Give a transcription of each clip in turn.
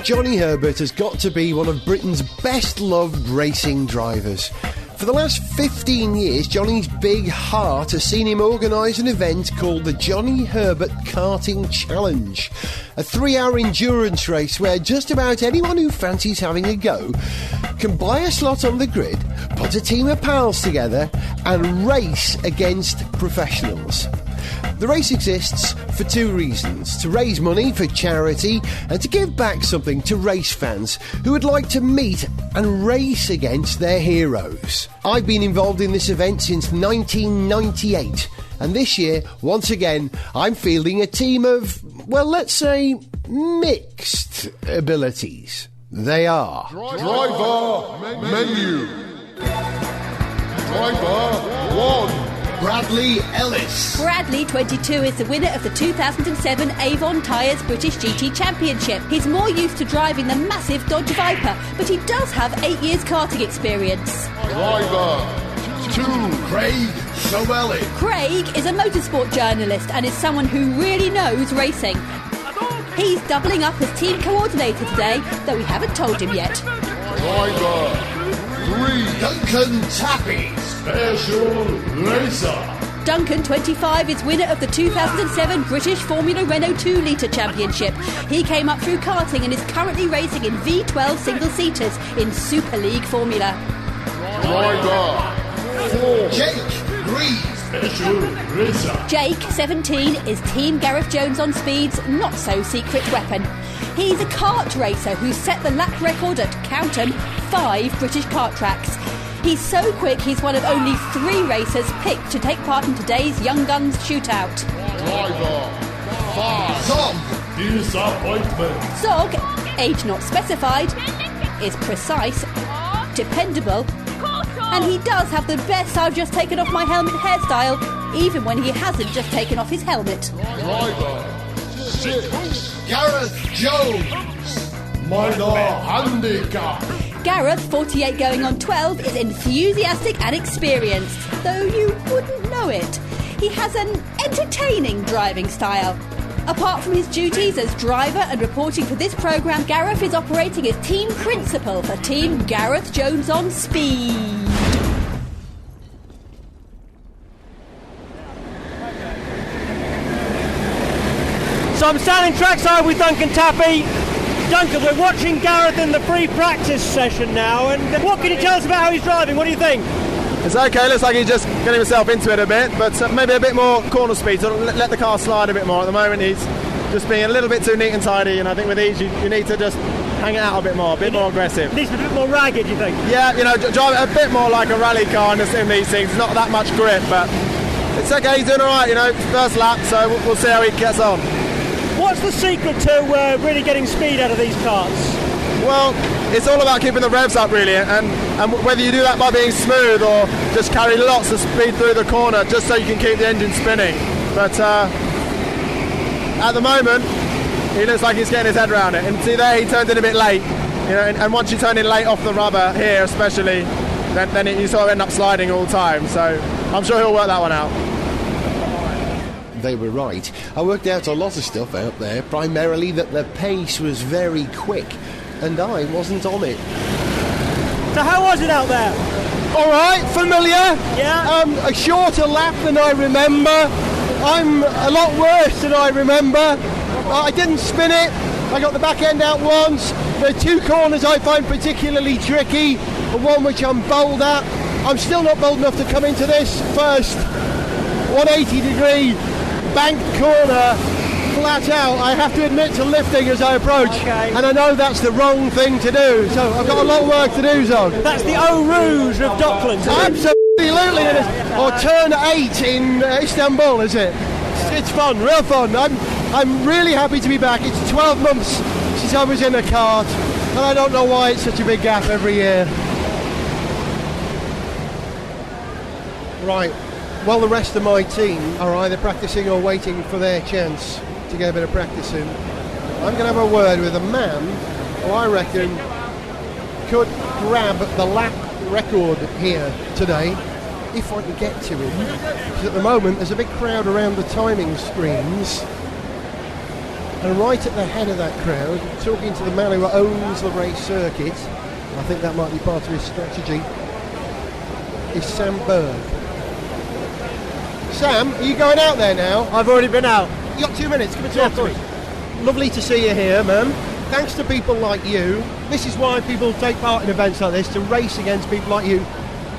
Johnny Herbert has got to be one of Britain's best-loved racing drivers. For the last 15 years, Johnny's big heart has seen him organise an event called the Johnny Herbert Karting Challenge, a 3-hour endurance race where just about anyone who fancies having a go can buy a slot on the grid, put a team of pals together and race against professionals. The race exists for two reasons: to raise money for charity and to give back something to race fans who would like to meet and race against their heroes. I've been involved in this event since 1998, and this year, once again, I'm fielding a team of, well, let's say, mixed abilities. They are... Driver menu. Driver 1. Bradley Ellis. Bradley, 22, is the winner of the 2007 Avon Tyres British GT Championship. He's more used to driving the massive Dodge Viper, but he does have 8 years karting experience. Driver 2. Craig Sobelli. Craig is a motorsport journalist and is someone who really knows racing. He's doubling up as team coordinator today, though we haven't told him yet. Driver 3. Duncan Tappy. Special Racer. Duncan, 25, is winner of the 2007 British Formula Renault 2 Litre Championship. He came up through karting and is currently racing in V12 single-seaters in Super League Formula. Driver 4. Jake Reed. Special Racer. Jake, 17, is Team Gareth Jones On Speed's not-so-secret weapon. He's a kart racer who set the lap record at, count 'em, 5 British kart tracks. He's so quick he's one of only 3 racers picked to take part in today's Young Guns shootout. Driver 5. Zog. Disappointment. Zog, age not specified, is precise, dependable, and he does have the best "I've just taken off my helmet" hairstyle, even when he hasn't just taken off his helmet. Driver 6. Gareth Jones. Minor handicap. Gareth, 48 going on 12, is enthusiastic and experienced, though you wouldn't know it. He has an entertaining driving style. Apart from his duties as driver and reporting for this programme, Gareth is operating as team principal for Team Gareth Jones On Speed. So I'm standing trackside with Duncan Tappy. Duncan, we're watching Gareth in the free practice session now, and what can you tell us about how he's driving? What do you think? It's okay, looks like he's just getting himself into it a bit, but maybe a bit more corner speed, so let the car slide a bit more. At the moment he's just being a little bit too neat and tidy, and I think with these you need to just hang it out a bit more aggressive. Needs to be a bit more ragged, you think? Yeah, drive it a bit more like a rally car in these things. It's not that much grip, but it's okay, he's doing alright, first lap, so we'll see how he gets on. What's the secret to really getting speed out of these karts? Well, it's all about keeping the revs up really, and whether you do that by being smooth or just carry lots of speed through the corner just so you can keep the engine spinning. But at the moment, he looks like he's getting his head around it. And see there, he turned in a bit late, and once you turn in late off the rubber here especially, then you sort of end up sliding all the time. So I'm sure he'll work that one out. They were right. I worked out a lot of stuff out there, primarily that the pace was very quick, and I wasn't on it. So how was it out there? All right, familiar. Yeah. A shorter lap than I remember. I'm a lot worse than I remember. I didn't spin it. I got the back end out once. There are 2 corners I find particularly tricky, and one which I'm bold at. I'm still not bold enough to come into this first 180-degree bank corner flat out. I have to admit to lifting as I approach, and I know that's the wrong thing to do, so I've got a lot of work to do, Zog. That's the Eau Rouge of Docklands. Absolutely, it is. Or turn 8 in Istanbul, is it? It's fun, real fun. I'm really happy to be back. It's 12 months since I was in a kart, and I don't know why it's such a big gap every year. Right. Well, the rest of my team are either practising or waiting for their chance to get a bit of practice in. I'm going to have a word with a man who I reckon could grab the lap record here today, if I can get to him. Because at the moment there's a big crowd around the timing screens. And right at the head of that crowd, talking to the man who owns the race circuit, I think that might be part of his strategy, is Sam Berg. Sam, are you going out there now? I've already been out. You got 2 minutes, come and talk to me. Lovely to see you here, man. Thanks to people like you, this is why people take part in events like this, to race against people like you,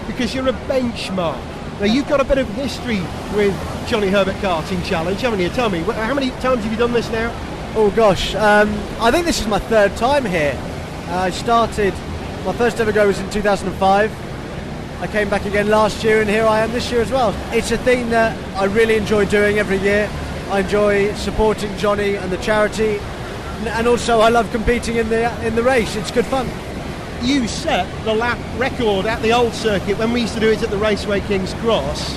because you're a benchmark. Now, you've got a bit of history with Johnny Herbert Karting Challenge, haven't you? Tell me, how many times have you done this now? Oh gosh, I think this is my third time here. I started, my first ever go was in 2005. I came back again last year, and here I am this year as well. It's a thing that I really enjoy doing every year. I enjoy supporting Johnny and the charity, and also I love competing in the race. It's good fun. You set the lap record at the old circuit when we used to do it at the Raceway King's Cross.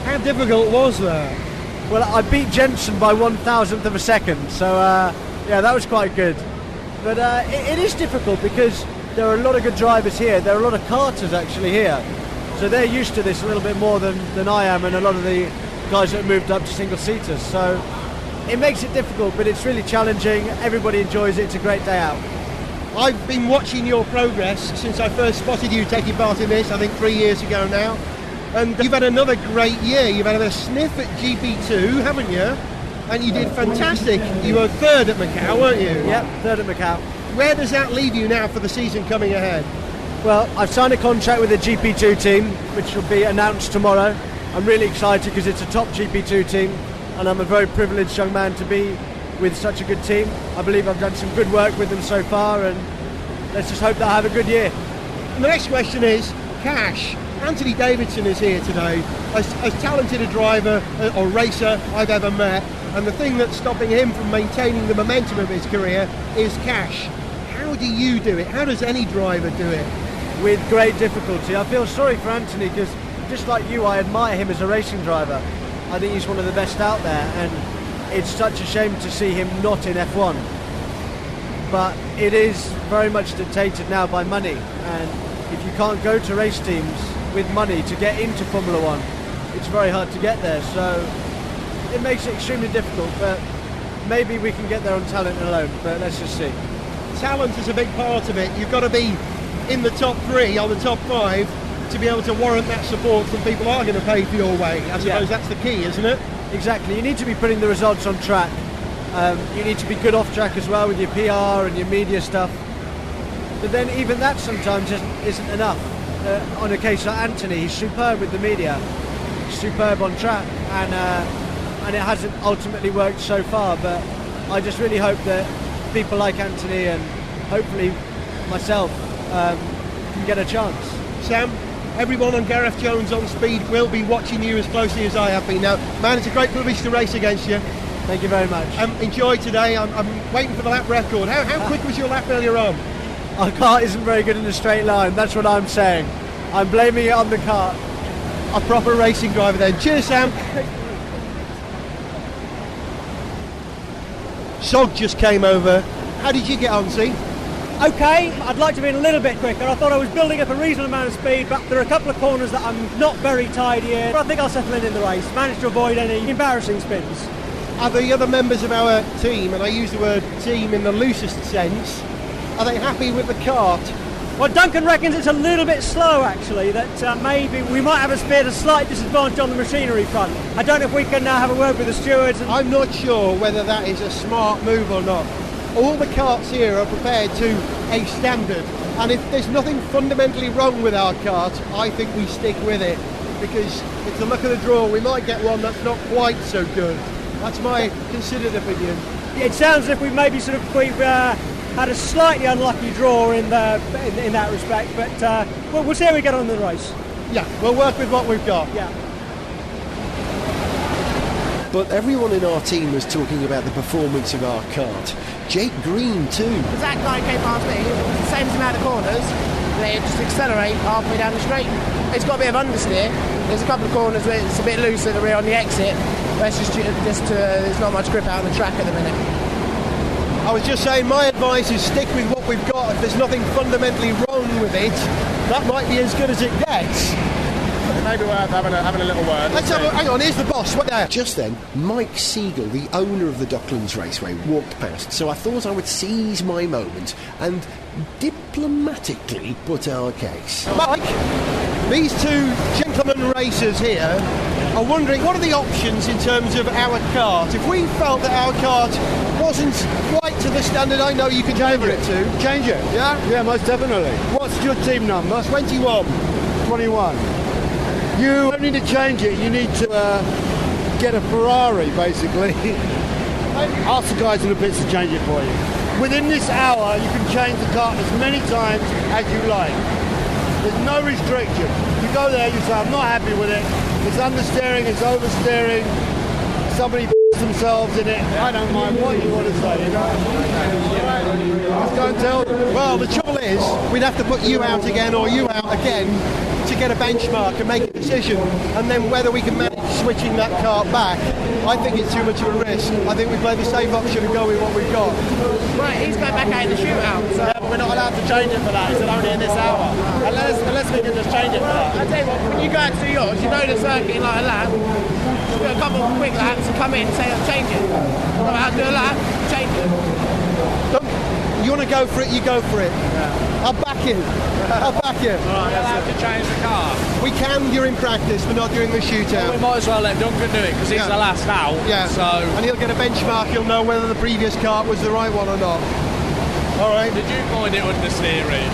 How difficult was that? Well, I beat Jensen by 1,000th of a second, so yeah, that was quite good. But it is difficult because there are a lot of good drivers here. There are a lot of karters actually here, so they're used to this a little bit more than I am, and a lot of the guys that have moved up to single-seaters. So it makes it difficult, but it's really challenging. Everybody enjoys it. It's a great day out. I've been watching your progress since I first spotted you taking part in this, I think 3 years ago now. And you've had another great year. You've had a sniff at GP2, haven't you? And you did fantastic. You were third at Macau, weren't you? Yep, third at Macau. Where does that leave you now for the season coming ahead? Well, I've signed a contract with the GP2 team, which will be announced tomorrow. I'm really excited because it's a top GP2 team, and I'm a very privileged young man to be with such a good team. I believe I've done some good work with them so far, and let's just hope that I have a good year. And the next question is cash. Anthony Davidson is here today, as talented a driver or racer I've ever met, and the thing that's stopping him from maintaining the momentum of his career is cash. How do you do it? How does any driver do it? With great difficulty. I feel sorry for Anthony because, just like you, I admire him as a racing driver. I think he's one of the best out there, and it's such a shame to see him not in F1. But it is very much dictated now by money, and if you can't go to race teams with money to get into Formula One, it's very hard to get there. So it makes it extremely difficult, but maybe we can get there on talent alone, but let's just see. Talent is a big part of it. You've got to be in the top 3 or the top 5 to be able to warrant that support from people who are going to pay for your way. I suppose that's the key, isn't it? Exactly. You need to be putting the results on track. You need to be good off track as well with your PR and your media stuff. But then even that sometimes isn't enough. On a case like Anthony, he's superb with the media, he's superb on track, and it hasn't ultimately worked so far. But I just really hope that people like Anthony and hopefully myself can get a chance. Sam, everyone on Gareth Jones On Speed will be watching you as closely as I have been. Now, man, it's a great privilege to race against you. Thank you very much. Enjoy today. I'm waiting for the lap record. How quick was your lap earlier on? Our kart isn't very good in a straight line, that's what I'm saying. I'm blaming it on the kart. A proper racing driver then. Cheers, Sam. Sog just came over. How did you get on, see? Okay, I'd like to be a little bit quicker. I thought I was building up a reasonable amount of speed, but there are a couple of corners that I'm not very tidy in. But I think I'll settle in the race, manage to avoid any embarrassing spins. Are the other members of our team, and I use the word team in the loosest sense, are they happy with the kart? Well, Duncan reckons it's a little bit slow, actually, that maybe we might have a slight disadvantage on the machinery front. I don't know if we can have a word with the stewards. I'm not sure whether that is a smart move or not. All the karts here are prepared to a standard, and if there's nothing fundamentally wrong with our kart, I think we stick with it, because it's the luck of the draw. We might get one that's not quite so good. That's my considered opinion. It sounds as if we've had a slightly unlucky draw in that respect, but we'll see how we get on in the race. Yeah, we'll work with what we've got. Yeah. But everyone in our team was talking about the performance of our kart. Jake Green too. As that guy came past me, the same amount of corners, they just accelerate halfway down the straight. It's got a bit of understeer. There's a couple of corners where it's a bit loose at the rear on the exit, but it's just there's not much grip out on the track at the minute. I was just saying, my advice is stick with what we've got. If there's nothing fundamentally wrong with it, that might be as good as it gets. maybe worth having a little word. Hang on, here's the boss. Just then, Mike Siegel, the owner of the Docklands Raceway, walked past, so I thought I would seize my moment and diplomatically put our case. Mike, these two gentlemen racers here are wondering what are the options in terms of our kart. If we felt that our kart wasn't quite to the standard I know you can deliver it to. Change it? Yeah? Yeah, most definitely. What's your team number? 21. 21. You don't need to change it, you need to get a Ferrari, basically. Ask the guys in the pits to change it for you. Within this hour, you can change the kart as many times as you like. There's no restriction. You go there, you say, I'm not happy with it. It's understeering, it's oversteering. Somebody themselves in it. I don't mind what you want to say, you know. Just go and tell them. Well, the trouble is, we'd have to put you out again or you out again to get a benchmark and make a decision, and then whether we can manage switching that kart back, I think it's too much of a risk. I think we play the safe option and go with what we've got. Right, he's going back out in the shootout. So. Yeah, but we're not allowed to change it for that. It's only in this hour. Unless we can just change it for that. I tell you what, when you go out to yours, you know the circuit like a lap. You do a couple of quick laps and come in and say, change it. Come out, do a lap, change it. You want to go for it, you go for it. Yeah. I'll back you. I'll back you. Right, we're allowed to change the car. We can during practice, but not during the shootout. Well, we might as well let Duncan do it because he's the last out. Yeah. So. And he'll get a benchmark. He'll know whether the previous kart was the right one or not. All right. Did you find it understeering?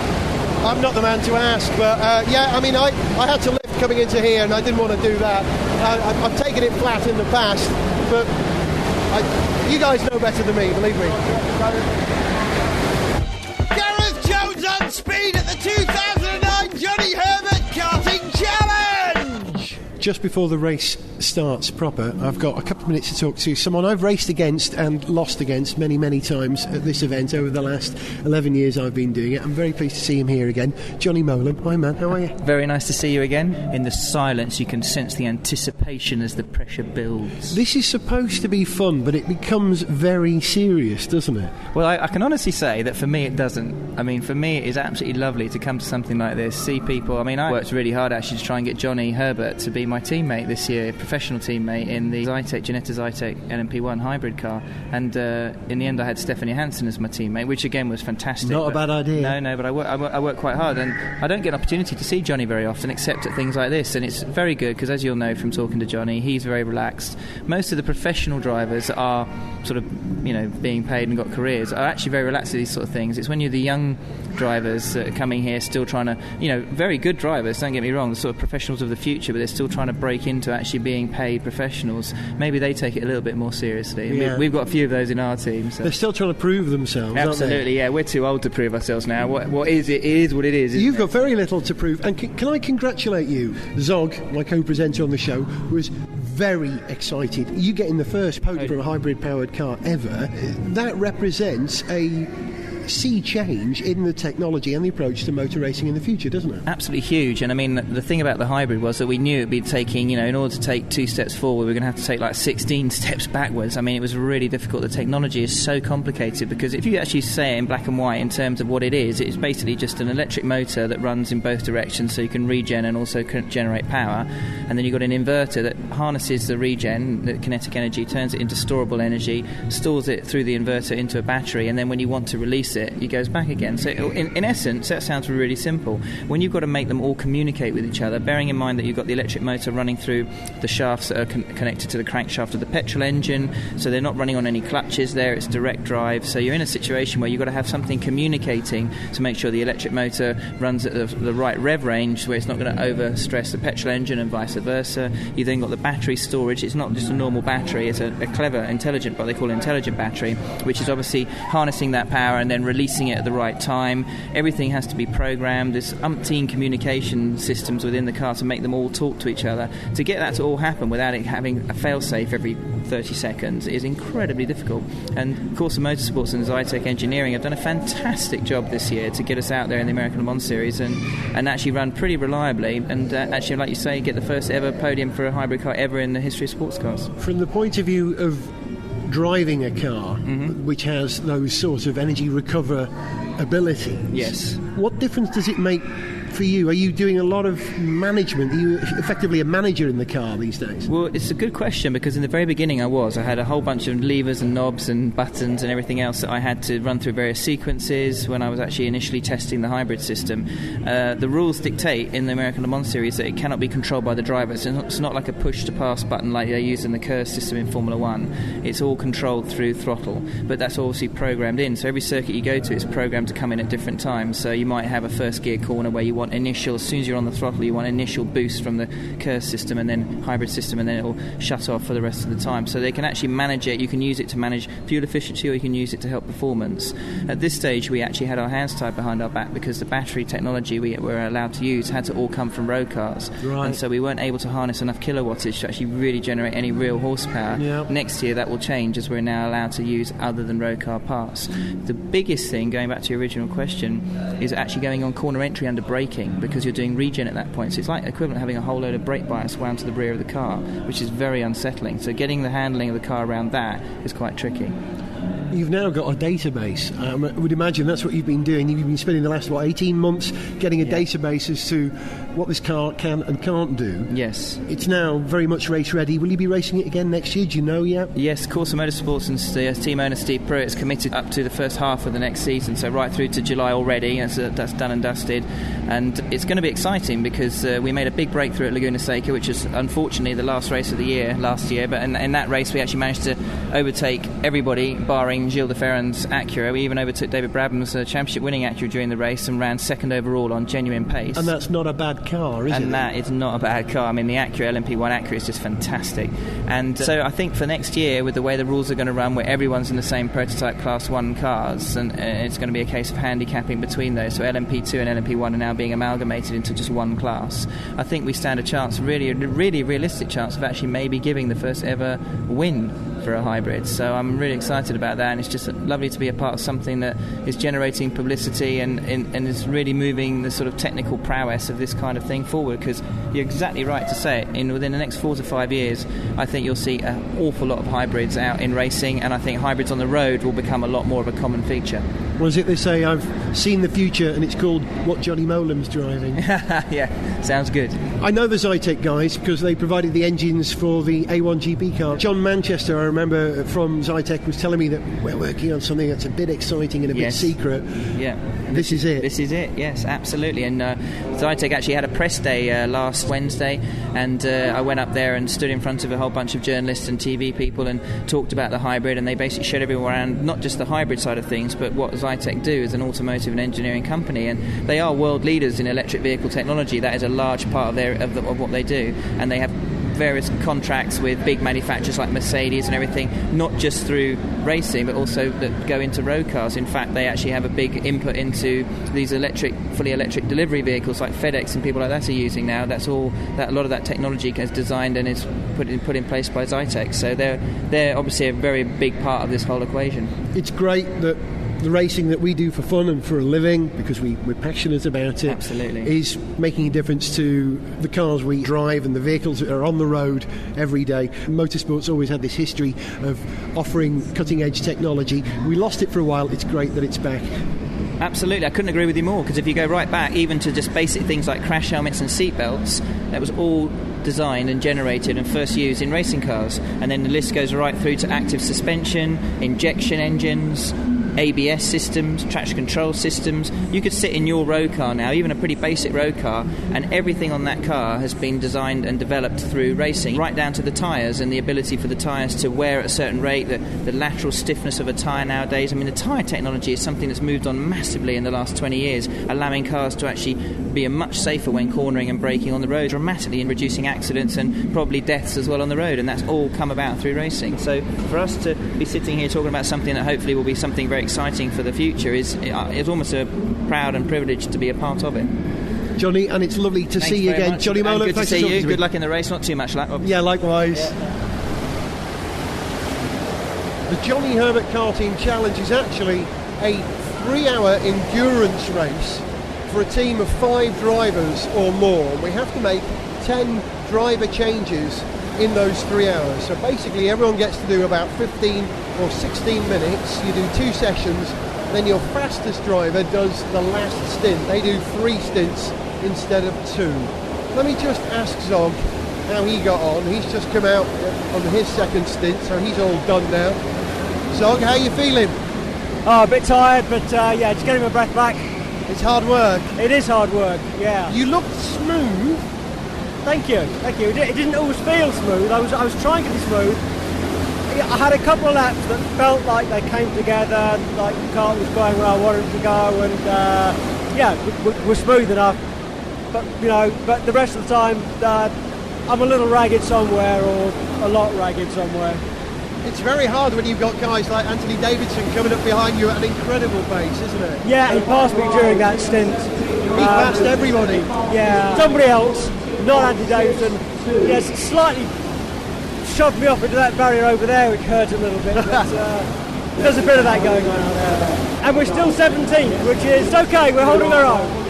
I'm not the man to ask, but yeah, I mean, I had to lift coming into here, and I didn't want to do that. I've taken it flat in the past, but you guys know better than me, believe me. Gareth Jones on speed at the 2009 Johnny Herbert Karting Challenge! Just before the race starts proper, I've got a couple of minutes to talk to someone I've raced against and lost against many, many times at this event over the last 11 years I've been doing it. I'm very pleased to see him here again. Johnny Mowlem. Hi, man. How are you? Very nice to see you again. In the silence, you can sense the anticipation as the pressure builds. This is supposed to be fun, but it becomes very serious, doesn't it? Well, I can honestly say that for me it doesn't. I mean, for me it is absolutely lovely to come to something like this, see people. I mean, I worked really hard actually to try and get Johnny Herbert to be my teammate this year, professional teammate in the Ginetta Zytek LMP1 hybrid car, and in the end I had Stephanie Hansen as my teammate, which again was fantastic. Not a bad idea. No, but I work quite hard, and I don't get an opportunity to see Johnny very often except at things like this, and it's very good because, as you'll know from talking to Johnny, he's very relaxed. Most of the professional drivers are sort of, you know, being paid and got careers, are actually very relaxed at these sort of things. It's when you're the young drivers that are coming here still trying to, you know, very good drivers, don't get me wrong, the sort of professionals of the future, but they're still trying to break into actually being paid professionals. Maybe they take it a little bit more seriously. Yeah. We've got a few of those in our team. So. They're still trying to prove themselves, Absolutely, aren't they? yeah. We're too old to prove ourselves now. What is it is what it is. You've got very little to prove. And can I congratulate you? Zog, my co-presenter on the show, was very excited. You getting the first podium from a hybrid-powered car ever, that represents a sea change in the technology and the approach to motor racing in the future, doesn't it? Absolutely huge. And I mean, the thing about the hybrid was that we knew it'd be taking, you know, in order to take 2 steps forward, we were going to have to take like 16 steps backwards. I mean, it was really difficult. The technology is so complicated because if you actually say it in black and white in terms of what it is, it's basically just an electric motor that runs in both directions, so you can regen and also generate power. And then you've got an inverter that harnesses the regen, the kinetic energy, turns it into storable energy, stores it through the inverter into a battery, and then when you want to release it, it goes back again. So in essence, that sounds really simple. When you've got to make them all communicate with each other, bearing in mind that you've got the electric motor running through the shafts that are connected to the crankshaft of the petrol engine, so they're not running on any clutches there, it's direct drive. So you're in a situation where you've got to have something communicating to make sure the electric motor runs at the right rev range where it's not going to overstress the petrol engine and vice versa. You've then got the battery storage. It's not just a normal battery, it's a clever, intelligent, what they call an intelligent battery, which is obviously harnessing that power and then releasing it at the right time. Everything has to be programmed. There's umpteen communication systems within the car to make them all talk to each other. To get that to all happen without it having a fail-safe every 30 seconds is incredibly difficult. And of course, the Motorsports and Zytek Engineering have done a fantastic job this year to get us out there in the American Le Mans Series and actually run pretty reliably and actually, like you say, get the first ever podium for a hybrid car ever in the history of sports cars. From the point of view of driving a car which has those sorts of energy recover abilities, yes, what difference does it make for you? Are you doing a lot of management? Are you effectively a manager in the car these days? Well, it's a good question, because in the very beginning I had a whole bunch of levers and knobs and buttons and everything else that I had to run through various sequences when I was actually initially testing the hybrid system. The rules dictate in the American Le Mans Series that it cannot be controlled by the driver. So it's not like a push-to-pass button like they use in the KERS system in Formula 1. It's all controlled through throttle, but that's obviously programmed in. So every circuit you go to is programmed to come in at different times. So you might have a first gear corner where you want initial, as soon as you're on the throttle, you want initial boost from the KERS system and then hybrid system, and then it will shut off for the rest of the time. So they can actually manage it. You can use it to manage fuel efficiency, or you can use it to help performance. At this stage, we actually had our hands tied behind our back because the battery technology we were allowed to use had to all come from road cars. Right. And so we weren't able to harness enough kilowattage to actually really generate any real horsepower. Yep. Next year, that will change as we're now allowed to use other than road car parts. The biggest thing, going back to your original question, is actually going on corner entry under braking, because you're doing regen at that point. So it's like equivalent to having a whole load of brake bias wound to the rear of the car, which is very unsettling. So getting the handling of the car around that is quite tricky. You've now got a database. I would imagine that's what you've been doing. You've been spending the last, 18 months getting a database as to what this car can and can't do. Yes. It's now very much race ready. Will you be racing it again next year? Do you know yet? Yes, Corsa Motorsports and team owner Steve Pruitt's committed up to the first half of the next season, so right through to July already. That's done and dusted. And it's going to be exciting because we made a big breakthrough at Laguna Seca, which is unfortunately the last race of the year last year. But in that race, we actually managed to overtake everybody, barring Gilles de Ferran's Acura. We even overtook David Brabham's championship-winning Acura during the race and ran second overall on genuine pace. And that's not a bad car, is it? And that is not a bad car. I mean, the Acura LMP1 Acura is just fantastic. And so I think for next year, with the way the rules are going to run, where everyone's in the same prototype Class 1 cars, and it's going to be a case of handicapping between those. So LMP2 and LMP1 are now being amalgamated into just one class. I think we stand a chance, a really realistic chance, of actually maybe giving the first ever win for a hybrid. So I'm really excited about that, and it's just lovely to be a part of something that is generating publicity and is really moving the sort of technical prowess of this kind of thing forward, because you're exactly right to say it. Within the next 4 to 5 years, I think you'll see an awful lot of hybrids out in racing, and I think hybrids on the road will become a lot more of a common feature. What is it they say? I've seen the future, and it's called what Johnny Mowlem's driving. Yeah, sounds good. I know the Zytec guys because they provided the engines for the A1 GP car. John Manchester, I remember from Zytec, was telling me that we're working on something that's a bit exciting and a bit secret. Yeah. This is it. This is it, yes, absolutely. And Zytec actually had a press day last Wednesday, and I went up there and stood in front of a whole bunch of journalists and TV people and talked about the hybrid, and they basically showed everyone around not just the hybrid side of things, but what Zytec do as an automotive and engineering company. And they are world leaders in electric vehicle technology. That is a large part of what they do, and they have various contracts with big manufacturers like Mercedes and everything, not just through racing but also that go into road cars. In fact, they actually have a big input into these fully electric delivery vehicles like FedEx and people like that are using now. That's all that a lot of that technology is designed and is put in place by Zytec. So they're obviously a very big part of this whole equation. It's great that the racing that we do for fun and for a living, because we're passionate about it, absolutely, is making a difference to the cars we drive and the vehicles that are on the road every day. Motorsport's always had this history of offering cutting-edge technology. We lost it for a while. It's great that it's back. Absolutely, I couldn't agree with you more, because if you go right back even to just basic things like crash helmets and seat belts, that was all designed and generated and first used in racing cars. And then the list goes right through to active suspension, injection engines, ABS systems, traction control systems. You could sit in your road car now, even a pretty basic road car, and everything on that car has been designed and developed through racing, right down to the tyres and the ability for the tyres to wear at a certain rate, the lateral stiffness of a tyre nowadays. I mean, the tyre technology is something that's moved on massively in the last 20 years, allowing cars to actually be much safer when cornering and braking on the road, dramatically in reducing accidents and probably deaths as well on the road, and that's all come about through racing. So for us to be sitting here talking about something that hopefully will be something very exciting for the future is almost a proud and privileged to be a part of it. Johnny, and it's lovely to see you again. Much. Johnny Mowlem, good to see you. Good luck in the race. Not too much luck, obviously. Yeah, likewise. The Johnny Herbert Karting Challenge is actually a 3-hour endurance race for a team of 5 drivers or more. We have to make 10 driver changes in those 3 hours. So basically everyone gets to do about 15 or 16 minutes. You do 2 sessions, then your fastest driver does the last stint. They do 3 stints instead of 2. Let me just ask Zog how he got on. He's just come out on his second stint, so he's all done now. Zog, how you feeling? Oh, a bit tired, but yeah, just getting my breath back. It's hard work. It is hard work, yeah. You looked smooth. Thank you. It didn't always feel smooth. I was trying to be smooth. I had a couple of laps that felt like they came together, like the car was going where I wanted it to go, and yeah, we're smooth enough. But but the rest of the time, I'm a little ragged somewhere, or a lot ragged somewhere. It's very hard when you've got guys like Anthony Davidson coming up behind you at an incredible pace, isn't it? Yeah, he passed me during that stint. He passed everybody. Yeah, somebody else, not Anthony Davidson, yes, slightly shoved me off into that barrier over there, which hurt a little bit. But there's a bit of that going on out there. And we're still 17th, which is okay, we're holding our own.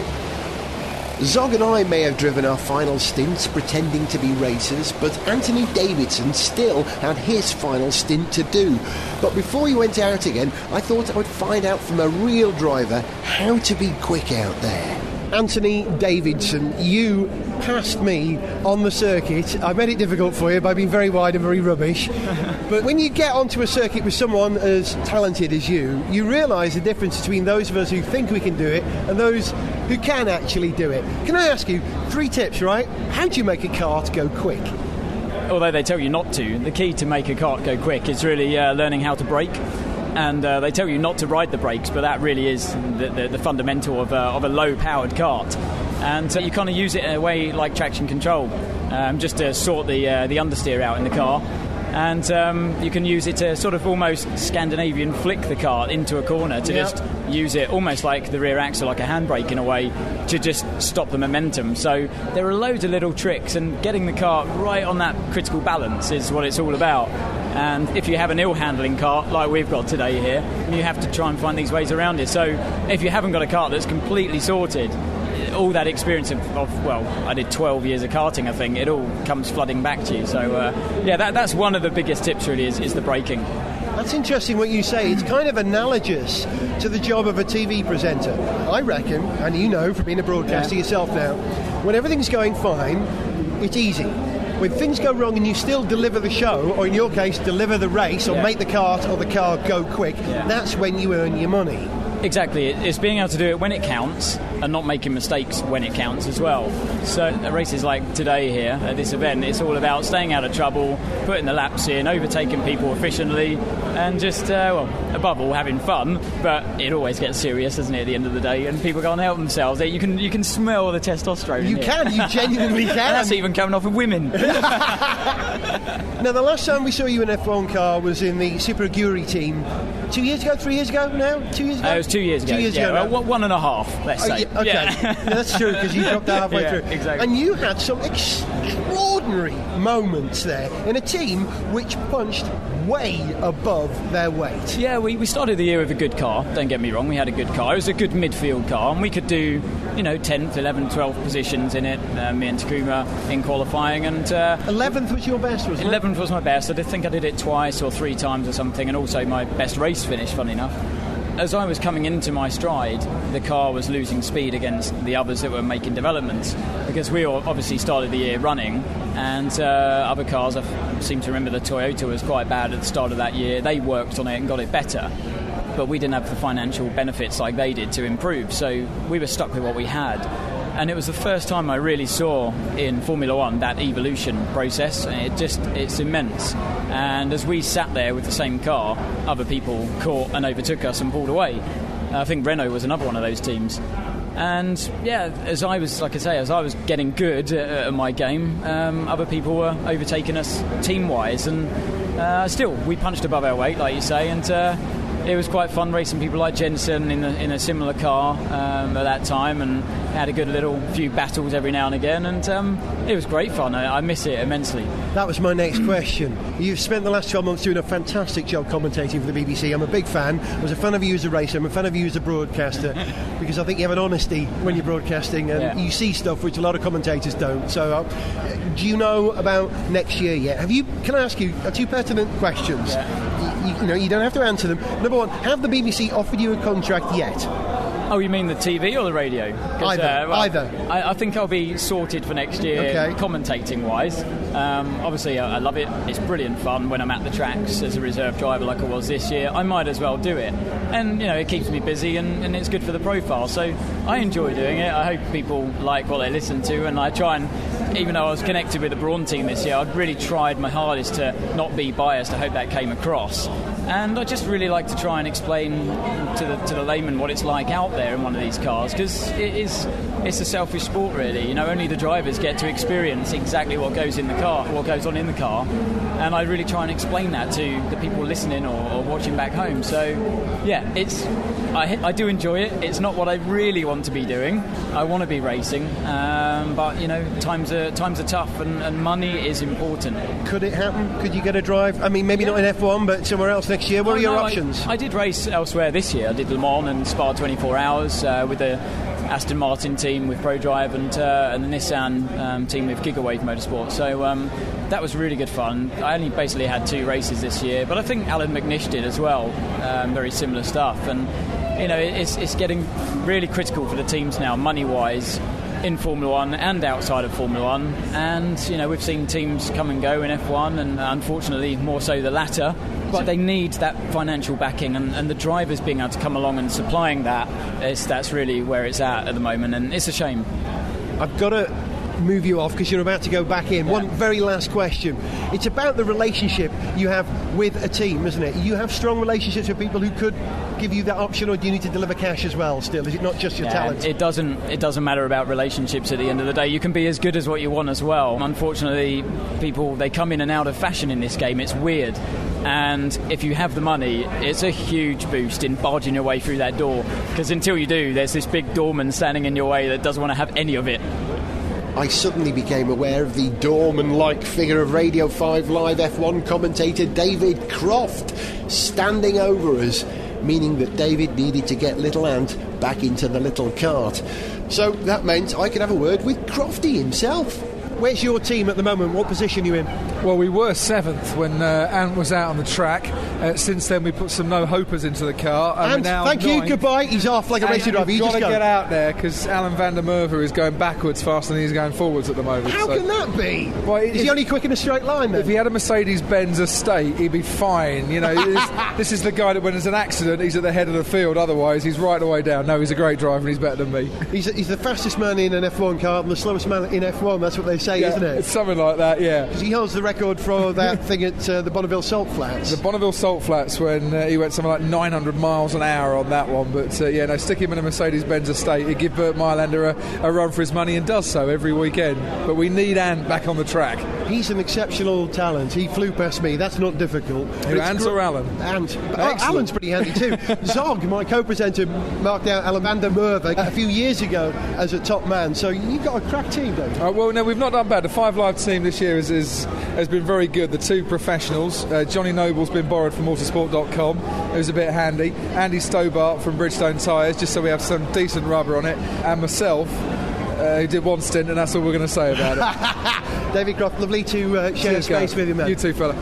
Zog and I may have driven our final stints pretending to be racers, but Anthony Davidson still had his final stint to do. But before he went out again, I thought I would find out from a real driver how to be quick out there. Anthony Davidson, you passed me on the circuit. I made it difficult for you by being very wide and very rubbish. But when you get onto a circuit with someone as talented as you realise the difference between those of us who think we can do it and those who can actually do it. Can I ask you 3 tips, right? How do you make a kart go quick? Although they tell you not to, the key to make a kart go quick is really learning how to brake. And they tell you not to ride the brakes, but that really is the fundamental of a low-powered kart. And you kind of use it in a way like traction control, just to sort the understeer out in the car. And you can use it to sort of almost Scandinavian flick the car into a corner to just use it almost like the rear axle, like a handbrake in a way, to just stop the momentum. So there are loads of little tricks, and getting the car right on that critical balance is what it's all about. And if you have an ill-handling kart like we've got today here, you have to try and find these ways around it. So if you haven't got a kart that's completely sorted, all that experience of well, I did 12 years of karting, I think, it all comes flooding back to you. So yeah, that's one of the biggest tips really is the braking. That's interesting what you say. It's kind of analogous to the job of a TV presenter. I reckon, and you know from being a broadcaster yourself now, when everything's going fine, it's easy. When things go wrong and you still deliver the show, or in your case, deliver the race, or make the kart or the car go quick, that's when you earn your money. Exactly. It's being able to do it when it counts and not making mistakes when it counts as well. So at races like today here at this event, it's all about staying out of trouble, putting the laps in, overtaking people efficiently, and just, well, above all, having fun. But it always gets serious, doesn't it, at the end of the day? And people can't help themselves. You can smell the testosterone. You can. You genuinely can. And that's even coming off of women. Now, the last time we saw you in an F1 car was in the Super Aguri team. 2 years ago? 3 years ago now? 2 years ago? It was 2 years ago. 2 years ago. Well, 1.5, let's say. Okay, yeah, that's true, because you dropped out halfway through. Exactly. And you had some extraordinary moments there in a team which punched way above their weight. Yeah, we started the year with a good car, don't get me wrong, we had a good car. It was a good midfield car, and we could do, 10th, 11th, 12th positions in it, me and Takuma in qualifying. And 11th was your best, wasn't it? 11th was my best. I think I did it twice or 3 times or something, and also my best race finish, funny enough. As I was coming into my stride, the car was losing speed against the others that were making developments, because we all obviously started the year running, and other cars, I seem to remember the Toyota was quite bad at the start of that year. They worked on it and got it better, but we didn't have the financial benefits like they did to improve, so we were stuck with what we had. And it was the first time I really saw in Formula One that evolution process. It's immense. And as we sat there with the same car, other people caught and overtook us and pulled away. I think Renault was another one of those teams. And yeah, as I was getting good at my game, other people were overtaking us team-wise. And still, we punched above our weight, like you say, and it was quite fun racing people like Jensen in a similar car at that time, and had a good few battles every now and again, and it was great fun. I miss it immensely. That was my next question. You've spent the last 12 months doing a fantastic job commentating for the BBC. I'm a big fan. I was a fan of you as a racer. I'm a fan of you as a broadcaster, because I think you have an honesty when you're broadcasting, and you see stuff which a lot of commentators don't. So do you know about next year yet? Can I ask you 2 pertinent questions? You don't have to answer them. Number one, have the BBC offered you a contract yet? Oh, you mean the TV or the radio? Either. I think I'll be sorted for next year, commentating-wise. Obviously, I love it. It's brilliant fun when I'm at the tracks as a reserve driver like I was this year. I might as well do it. And, it keeps me busy and it's good for the profile. So I enjoy doing it. I hope people like what they listen to. And I try and, even though I was connected with the Brawn team this year, I'd really tried my hardest to not be biased. I hope that came across. And I just really like to try and explain to the layman what it's like out there in one of these cars, because it's a selfish sport, really. Only the drivers get to experience exactly what goes on in the car, and I really try and explain that to the people listening or watching back home. So, yeah, I do enjoy it. It's not what I really want to be doing. I want to be racing, but times are tough, and money is important. Could it happen? Could you get a drive? I mean, maybe not in F1, but somewhere else next year. What are your options? I did race elsewhere this year. I did Le Mans and Spa 24 Hours with the Aston Martin team with ProDrive and the Nissan team with Gigawave Motorsport. So that was really good fun. I only basically had 2 races this year, but I think Alan McNish did as well. Very similar stuff. And, it's getting really critical for the teams now, money-wise, in Formula 1 and outside of Formula 1. And, we've seen teams come and go in F1, and unfortunately more so the latter. But they need that financial backing, and the drivers being able to come along and supplying that's really where it's at the moment, and it's a shame. I've got to move you off because you're about to go back in. One very last question. It's about the relationship you have with a team, isn't it? You have strong relationships with people who could give you that option, or do you need to deliver cash as well still? Is it not just your talent? It doesn't matter about relationships at the end of the day. You can be as good as what you want as well. Unfortunately, people, they come in and out of fashion in this game. It's weird. And if you have the money, it's a huge boost in barging your way through that door, because until you do, there's this big doorman standing in your way that doesn't want to have any of it. I suddenly became aware of the doorman-like figure of Radio 5 Live F1 commentator David Croft standing over us, meaning that David needed to get little Ant back into the little cart. So that meant I could have a word with Crofty himself. Where's your team at the moment? What position are you in? Well, we were 7th when Ant was out on the track. Since then, we put some no-hopers into the car. And thank you, goodbye. He's off like a racing driver. You've got to get out there, because Alan van der Merwe is going backwards faster than he's going forwards at the moment. How can that be? Well, is he only quick in a straight line, then? If he had a Mercedes-Benz estate, he'd be fine. This is the guy that when there's an accident, he's at the head of the field. Otherwise, he's right the way down. No, he's a great driver and he's better than me. He's the fastest man in an F1 car and the slowest man in F1. That's what they say, isn't it? It's something like that, yeah. Because he holds the record for that thing at the Bonneville Salt Flats. The Bonneville Salt Flats, when he went something like 900 miles an hour on that one. But stick him in a Mercedes-Benz estate. He'd give Bert Mailander a run for his money, and does so every weekend. But we need Ant back on the track. He's an exceptional talent. He flew past me. That's not difficult. Ant or Alan? Ant. Alan's pretty handy too. Zog, my co-presenter, marked out Alan van der Merwe a few years ago as a top man. So you've got a crack team, don't you? Well, no, we've not done bad. The 5 Live team this year has been very good. The 2 professionals. Johnny Noble's been borrowed from Motorsport.com. It was a bit handy. Andy Stobart from Bridgestone Tyres, just so we have some decent rubber on it. And myself, who did 1 stint, and that's all we're going to say about it. David Croft, lovely to share space with you, man. You too, fella.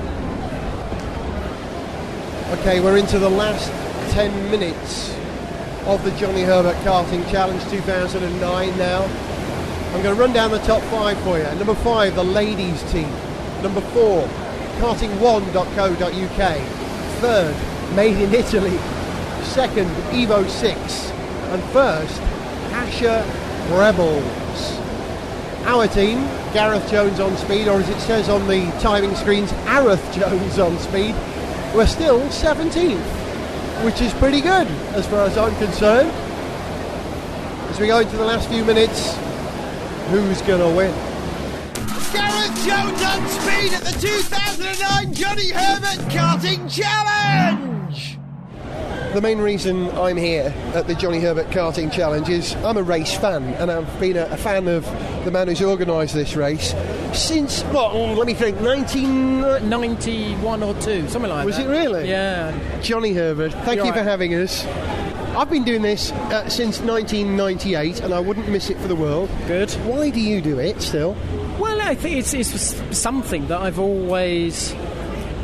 OK, we're into the last 10 minutes of the Johnny Herbert Karting Challenge 2009 now. I'm going to run down the top 5 for you. Number 5, the ladies team. Number 4, karting1.co.uk. 3rd, Made in Italy. 2nd, Evo 6. And 1st, Asher Rebels. Our team, Gareth Jones On Speed, or as it says on the timing screens, Areth Jones On Speed, we're still 17th, which is pretty good as far as I'm concerned. As we go into the last few minutes, who's going to win? Gareth Jones On Speed at the 2009 Johnny Herbert Karting Challenge! The main reason I'm here at the Johnny Herbert Karting Challenge is I'm a race fan, and I've been a fan of the man who's organised this race since, let me think, 1991 or 2, something like that. Was it really? Yeah. Johnny Herbert, thank you for having us. I've been doing this since 1998, and I wouldn't miss it for the world. Good. Why do you do it still? Well, I think it's something that I've always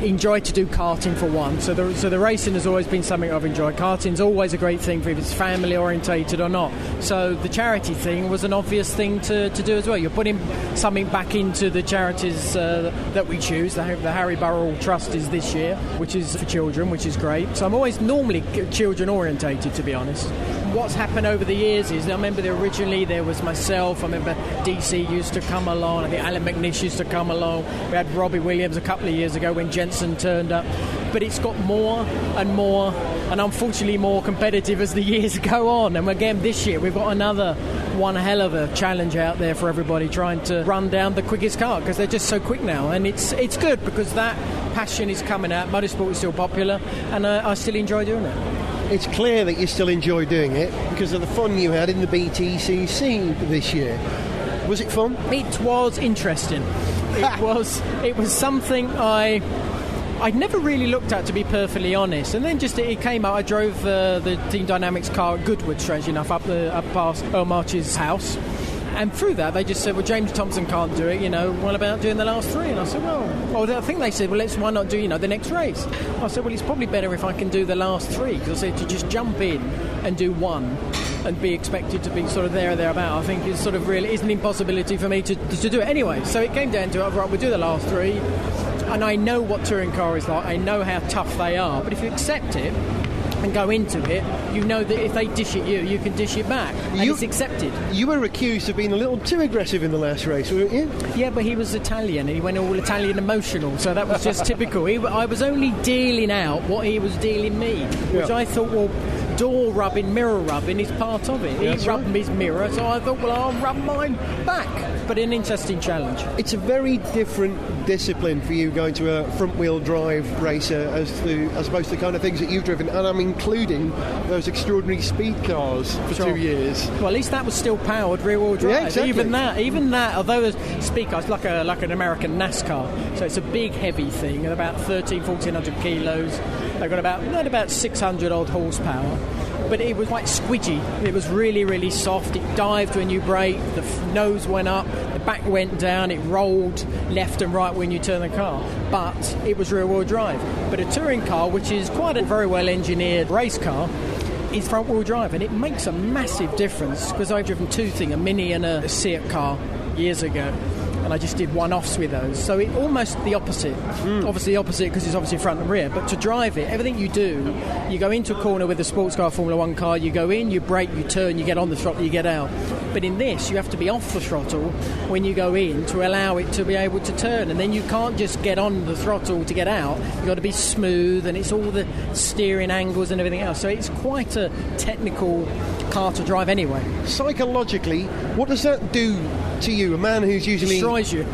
enjoy to do karting for one. So the racing has always been something I've enjoyed. Karting's always a great thing for if it's family orientated or not. So the charity thing was an obvious thing to do as well. You're putting something back into the charities that we choose. The Harry Burrell Trust is this year, which is for children, which is great. So I'm always normally children orientated, to be honest. What's happened over the years is, I remember originally there was myself, I remember DC used to come along, I think Alan McNish used to come along, we had Robbie Williams a couple of years ago when Jensen turned up, but it's got more and unfortunately more competitive as the years go on. And again this year we've got another one hell of a challenge out there for everybody trying to run down the quickest car, because they're just so quick now, and it's good because that passion is coming out. Motorsport is still popular, and I still enjoy doing it. It's clear that you still enjoy doing it because of the fun you had in the BTCC this year. Was it fun? It was interesting. It was something I'd never really looked at, to be perfectly honest. And then it came out. I drove the Team Dynamics car at Goodwood, strangely enough, up past Earl March's house. And through that, they just said, well, James Thompson can't do it, what about doing the last three? And I said, well, I think they said, well, why not do, the next race? I said, well, it's probably better if I can do the last three, because I said to just jump in and do one and be expected to be sort of there or thereabout, I think is sort of really is an impossibility for me to do it anyway. So it came down to, right, we'll do the last three, and I know what touring car is like, I know how tough they are, but if you accept it and go into it, you know that if they dish at you, you can dish it back, and it's accepted. You were accused of being a little too aggressive in the last race, weren't you? Yeah, but he was Italian, and he went all Italian emotional, so that was just typical. I was only dealing out what he was dealing me, which I thought, well, door rubbing, mirror rubbing is part of it. He rubbed his mirror, so I thought, well, I'll rub mine back. But an interesting challenge. It's a very different discipline for you going to a front-wheel drive racer as opposed to the kind of things that you've driven, and I'm including those extraordinary speed cars for 2 years. Well, at least that was still powered rear-wheel drive. Yeah, exactly. Even that, although the speed cars like an American NASCAR, so it's a big, heavy thing, at about 1,400 kilos. They've got about 600 odd horsepower. But it was quite squidgy. It was really, really soft. It dived when you brake, the nose went up, the back went down, it rolled left and right when you turn the car. But it was rear-wheel drive. But a touring car, which is quite a very well-engineered race car, is front-wheel drive, and it makes a massive difference, because I've driven two things, a Mini and a Seat car years ago, and I just did one-offs with those. So it almost the opposite. Obviously the opposite because it's obviously front and rear, but to drive it, everything you do, you go into a corner with a sports car Formula 1 car, you go in, you brake, you turn, you get on the throttle, you get out. But in this, you have to be off the throttle when you go in to allow it to be able to turn, and then you can't just get on the throttle to get out. You've got to be smooth, and it's all the steering angles and everything else. So it's quite a technical car to drive anyway. Psychologically, what does that do to you, a man who's usually... Destroys you.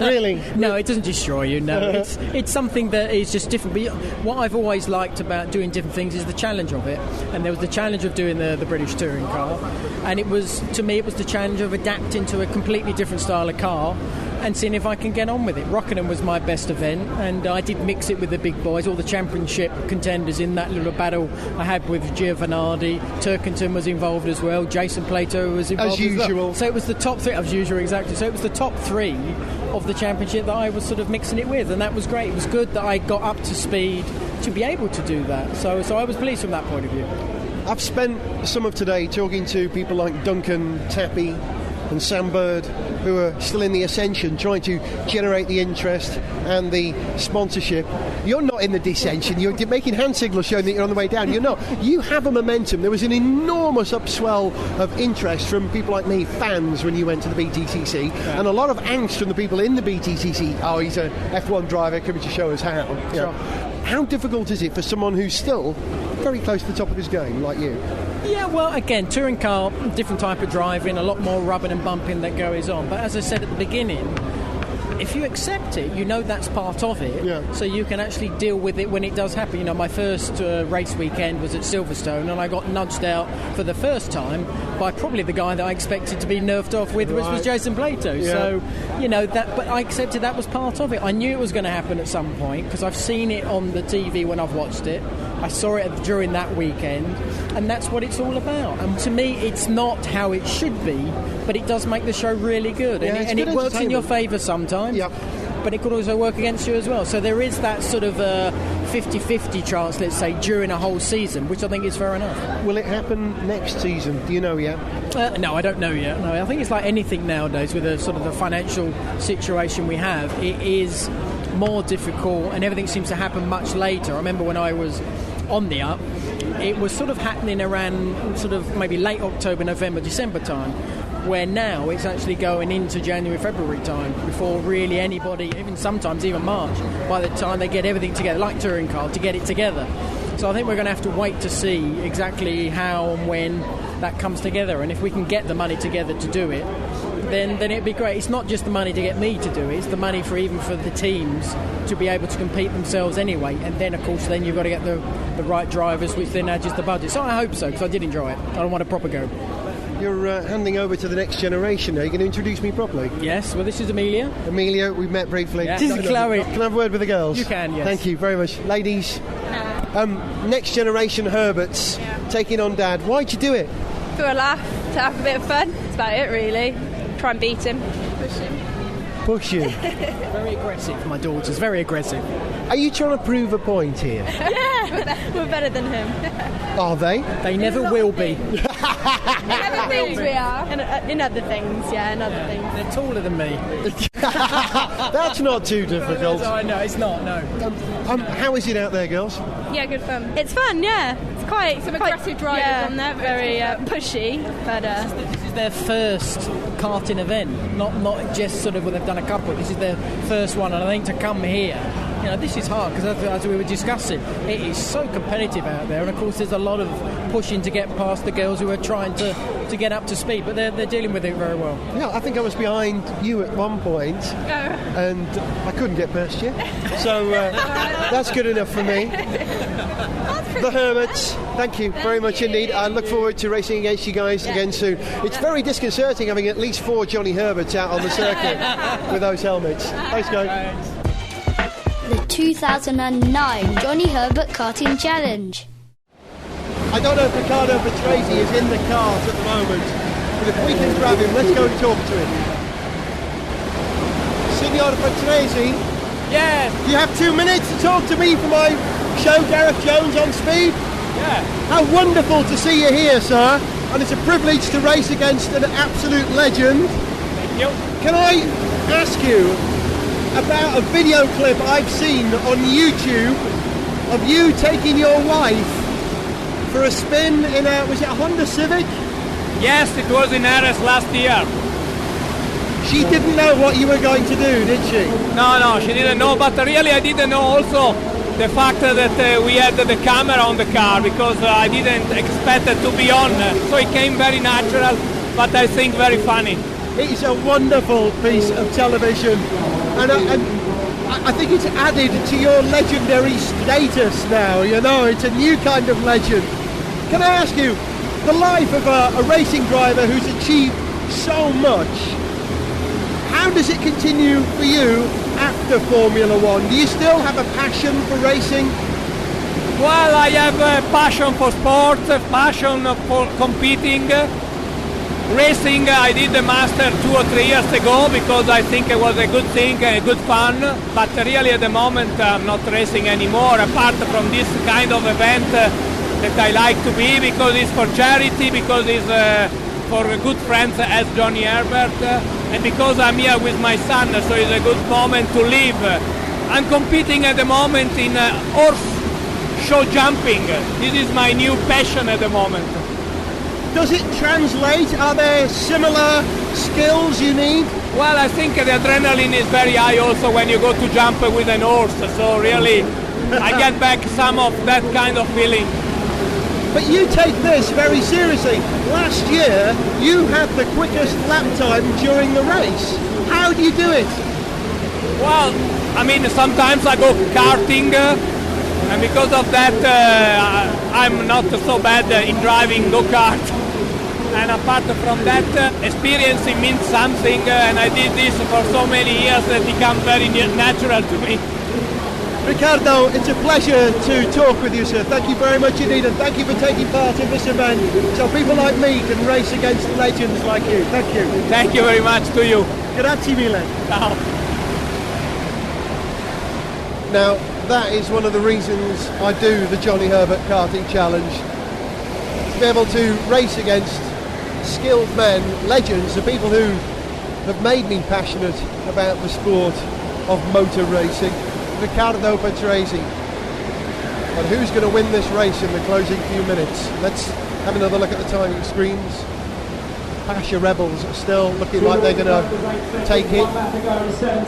Really? No, it doesn't destroy you, no. It's something that is just different. But what I've always liked about doing different things is the challenge of it. And there was the challenge of doing the British touring car, and it was, to me, it was the challenge of adapting to a completely different style of car and seeing if I can get on with it. Rockingham was my best event, and I did mix it with the big boys, all the championship contenders in that little battle I had with Giovanardi. Turkington was involved as well. Jason Plato was involved as usual. Well. So it was the top three, as usual, exactly. So it was the top three of the championship that I was sort of mixing it with, and that was great. It was good that I got up to speed to be able to do that. So I was pleased from that point of view. I've spent some of today talking to people like Duncan Tappy and Sam Bird, who are still in the ascension, trying to generate the interest and the sponsorship. You're not in the descension. You're making hand signals showing that you're on the way down. You're not. You have a momentum. There was an enormous upswell of interest from people like me, fans, when you went to the BTCC, and a lot of angst from the people in the BTCC. Oh, he's a F1 driver coming to show us how. Sure. How difficult is it for someone who's still very close to the top of his game, like you? Yeah, well, again, touring car, different type of driving, a lot more rubbing and bumping that goes on. But as I said at the beginning, if you accept it, you know that's part of it, so you can actually deal with it when it does happen. You know, my first race weekend was at Silverstone, and I got nudged out for the first time by probably the guy that I expected to be nerfed off with, which was Jason Plato. Yeah. So, you know, but I accepted that was part of it. I knew it was going to happen at some point because I've seen it on the TV when I've watched it. I saw it during that weekend, and that's what it's all about. And to me, it's not how it should be, but it does make the show really good, and it works in your favour sometimes. Yep. but it could also work against you as well. So there is that sort of 50-50 chance, let's say, during a whole season, which I think is fair enough. Will it happen next season? Do you know yet? No, I don't know yet. No, I think it's like anything nowadays with the sort of the financial situation we have. It is more difficult, and everything seems to happen much later. I remember when I was on the up, it was sort of happening around sort of maybe late October, November, December time, where now it's actually going into January, February time before really anybody, even sometimes even March, by the time they get everything together, like touring car, to get it together. So I think we're going to have to wait to see exactly how and when that comes together, and if we can get the money together to do it, then it'd be great. It's not just the money to get me to do it, it's the money for even for the teams to be able to compete themselves anyway, and then of course then you've got to get the right drivers, which then adds the budget. So I hope so, because I did enjoy it. I don't want a proper go. You're handing over to the next generation. Are you going to introduce me properly? Yes, well, this is Aimelia. Aimelia, we've met briefly. Yes. This is Chloe. Can I have a word with the girls? You can, yes. Thank you very much. Ladies, next generation Herberts, taking on Dad. Why'd you do it? For a laugh, to have a bit of fun. That's about it, really. Try and beat him. Push him. Push you. Very aggressive, my daughters, very aggressive. Are you trying to prove a point here? Yeah, we're better than him. Are they? They never will be. In other things we are. In other things, yeah, in other things. They're taller than me. That's not too difficult. I know, it's not, no. How is it out there, girls? Yeah, good fun. It's fun, yeah. It's quite... Some aggressive drivers on there, very pushy, but... This is their first karting event, not just sort of when they've done a couple. This is their first one, and I think to come here, you know, this is hard, because as we were discussing, it is so competitive out there, and of course there's a lot of pushing to get past the girls who are trying to get up to speed, but they're dealing with it very well. Yeah, I think I was behind you at one point, and I couldn't get past you, so that's good enough for me. The Herberts, thank you very much indeed. I look forward to racing against you guys again soon. It's very disconcerting having at least 4 Johnny Herberts out on the circuit with those helmets. Thanks, guys. The 2009 Johnny Herbert Karting Challenge. I don't know if Riccardo Patrese is in the cart at the moment, but if we can grab him, let's go and talk to him. Signor Patrese? Yes. Do you have 2 minutes to talk to me for my show, Gareth Jones On Speed? Yeah. How wonderful to see you here, sir, and it's a privilege to race against an absolute legend. Thank you. Can I ask you about a video clip I've seen on YouTube of you taking your wife for a spin in was it a Honda Civic? Yes, it was in RS last year. She didn't know what you were going to do, did she? No, she didn't know, but really I didn't know also the fact that we had the camera on the car, because I didn't expect it to be on, so it came very natural, but I think very funny. It's a wonderful piece of television, and I think it's added to your legendary status now. You know, it's a new kind of legend. Can I ask you, the life of a racing driver who's achieved so much, how does it continue for you after Formula One? Do you still have a passion for racing? Well, I have a passion for sports, a passion for competing. Racing, I did the master 2 or 3 years ago because I think it was a good thing, a good fun, but really at the moment I'm not racing anymore, apart from this kind of event that I like to be, because it's for charity, because it's for good friends as Johnny Herbert, and because I'm here with my son, so it's a good moment to live. I'm competing at the moment in horse show jumping. This is my new passion at the moment. Does it translate? Are there similar skills you need? Well, I think the adrenaline is very high also when you go to jump with an horse, so really I get back some of that kind of feeling. But you take this very seriously. Last year you had the quickest lap time during the race. How do you do it? Well, I mean, sometimes I go karting, and because of that I'm not so bad in driving go-kart. And apart from that, experiencing means something, and I did this for so many years that it becomes very natural to me. Riccardo, it's a pleasure to talk with you, sir. Thank you very much indeed, and thank you for taking part in this event, so people like me can race against legends like you. Thank you. Thank you very much to you. Grazie mille. Ciao. Now, that is one of the reasons I do the Johnny Herbert Karting Challenge. To be able to race against skilled men, legends, the people who have made me passionate about the sport of motor racing. Riccardo Patrese. And who's going to win this race in the closing few minutes? Let's have another look at the timing screens. Pasha Rebels still looking like they're going to take it. 7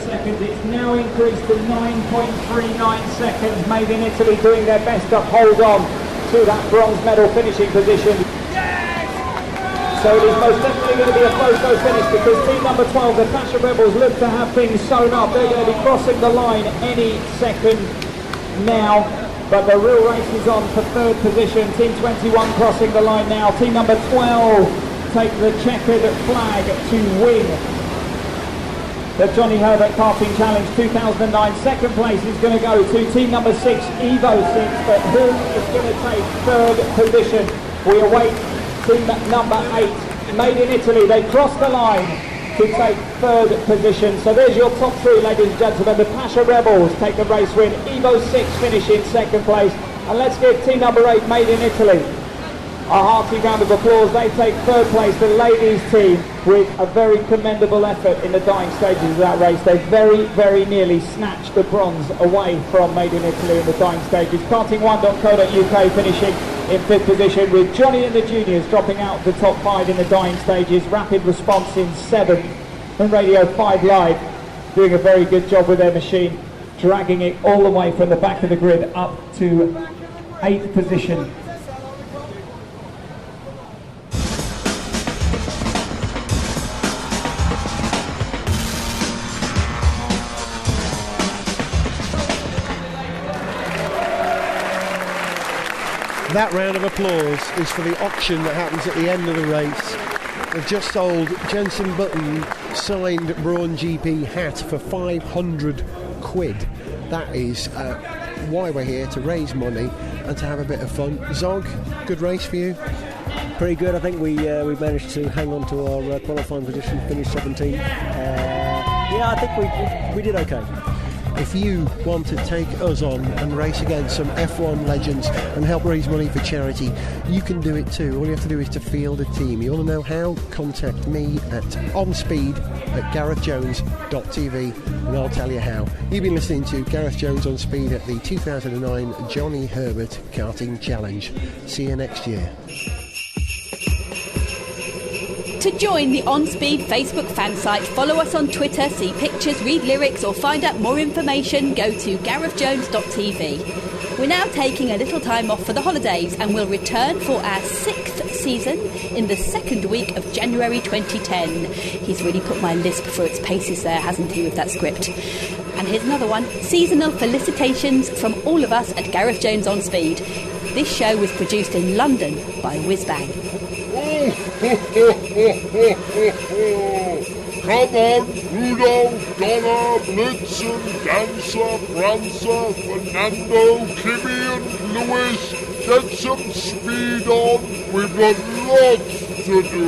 seconds. It's now increased to 9.39 seconds. Made in Italy doing their best to hold on to that bronze medal finishing position. So it is most definitely going to be a close finish, because team number 12, the Pasha Rebels, look to have things sewn up. They're going to be crossing the line any second now. But the real race is on for third position. Team 21 crossing the line now. Team number 12 take the checkered flag to win the Johnny Herbert Karting Challenge 2009. Second place is going to go to team number 6, Evo 6, but who is going to take third position? We await team number 8, made in Italy. They cross the line to take third position. So there's your top 3, ladies and gentlemen. The Pasha Rebels take the race win. Evo 6 finish in second place. And let's give team number 8, made in Italy, a hearty round of applause. They take third place, the ladies team, with a very commendable effort in the dying stages of that race. They very, very nearly snatched the bronze away from Made in Italy in the dying stages. Karting1.co.uk finishing in 5th position, with Johnny and the Juniors dropping out the top 5 in the dying stages. Rapid Response in 7th, and Radio 5 Live doing a very good job with their machine, dragging it all the way from the back of the grid up to 8th position. That round of applause is for the auction that happens at the end of the race. They've just sold Jensen Button signed Braun GP hat for 500 quid. That is why we're here, to raise money and to have a bit of fun. Zog, good race for you? Pretty good. I think we managed to hang on to our qualifying position, finish 17th. Yeah, I think we did okay. If you want to take us on and race against some F1 legends and help raise money for charity, you can do it too. All you have to do is to field a team. You want to know how? Contact me at onspeed@garethjones.tv and I'll tell you how. You've been listening to Gareth Jones on Speed at the 2009 Johnny Herbert Karting Challenge. See you next year. To join the On Speed Facebook fan site, follow us on Twitter, see pictures, read lyrics, or find out more information, go to garethjones.tv. We're now taking a little time off for the holidays and will return for our 6th season in the second week of January 2010. He's really put my lisp through its paces there, hasn't he, with that script? And here's another one. Seasonal felicitations from all of us at Gareth Jones On Speed. This show was produced in London by Whizbang. Come on, Rudolph, Donna, Blitzen, Dancer, Prancer, Fernando, Kimmy and Lewis, get some speed on, we've got lots to do.